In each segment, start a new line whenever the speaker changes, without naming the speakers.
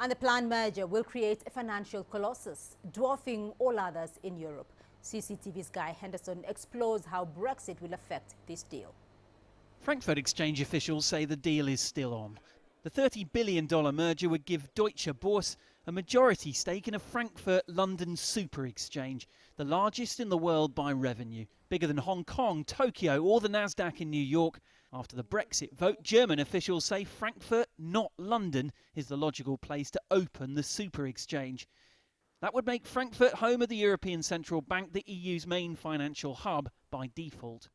And the planned merger will create a financial colossus, dwarfing all others in Europe. CCTV's Guy Henderson explores how Brexit will affect this deal.
Frankfurt Exchange officials say the deal is still on. The $30 billion merger would give Deutsche Boerse a majority stake in a Frankfurt-London super exchange, the largest in the world by revenue, bigger than Hong Kong, Tokyo or the Nasdaq in New York. After the Brexit vote, German officials say Frankfurt, not London, is the logical place to open the super exchange. That would make Frankfurt home of the European Central Bank, the EU's main financial hub, by default.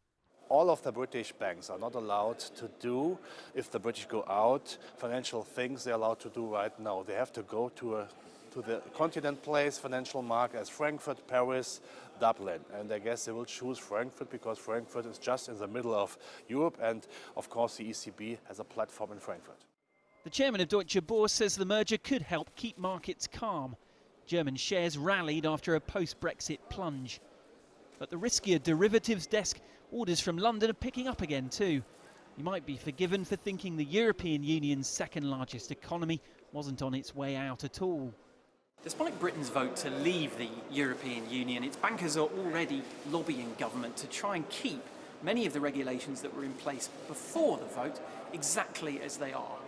All of the British banks are not allowed to do, if the British go out, financial things they're allowed to do right now. They have to go to the continent place, financial market as Frankfurt, Paris, Dublin. And I guess they will choose Frankfurt because Frankfurt is just in the middle of Europe, and of course the ECB has a platform in Frankfurt.
The chairman of Deutsche Boerse says the merger could help keep markets calm. German shares rallied after a post-Brexit plunge. At the riskier derivatives desk, orders from London are picking up again too. You might be forgiven for thinking the European Union's second largest economy wasn't on its way out at all.
Despite Britain's vote to leave the European Union, its bankers are already lobbying government to try and keep many of the regulations that were in place before the vote exactly as they are.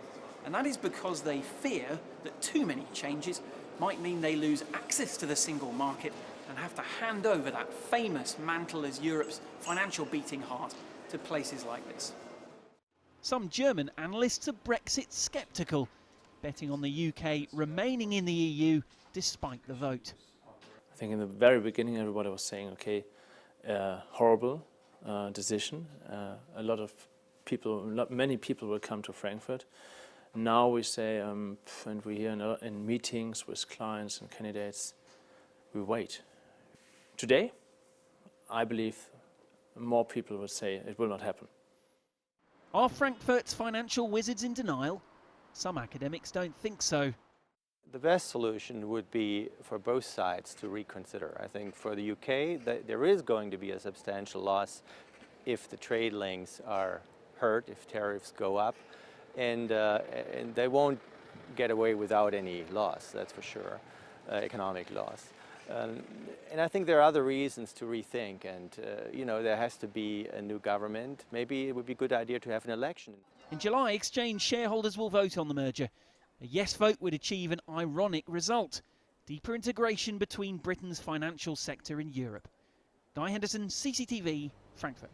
And that is because they fear that too many changes might mean they lose access to the single market and have to hand over that famous mantle as Europe's financial beating heart to places like this.
Some German analysts are Brexit sceptical, betting on the UK remaining in the EU despite the vote.
I think in the very beginning everybody was saying, okay, horrible decision. Many people will come to Frankfurt. Now we say, and we hear in meetings with clients and candidates, we wait. Today, I believe more people would say it will not happen.
Are Frankfurt's financial wizards in denial? Some academics don't think so.
The best solution would be for both sides to reconsider. I think for the UK, there is going to be a substantial loss if the trade links are hurt, if tariffs go up, and they won't get away without any loss, that's for sure, economic loss. And I think there are other reasons to rethink, and there has to be a new government. Maybe it would be a good idea to have an election.
In July, exchange shareholders will vote on the merger. A yes vote would achieve an ironic result: deeper integration between Britain's financial sector and Europe. Guy Henderson, CCTV, Frankfurt.